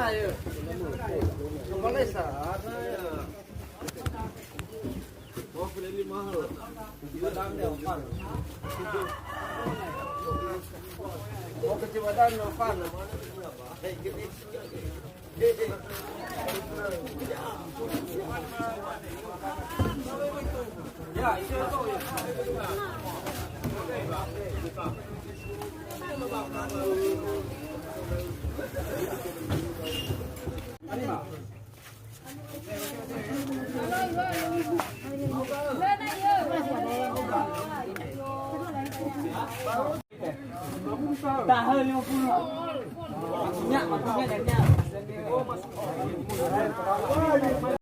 ya. Kembali saat oh beli mahal. Cibadan Novan. Oh ke Cibadan Novan. Ya, itu tuh ya. Tahan 50. Maksudnya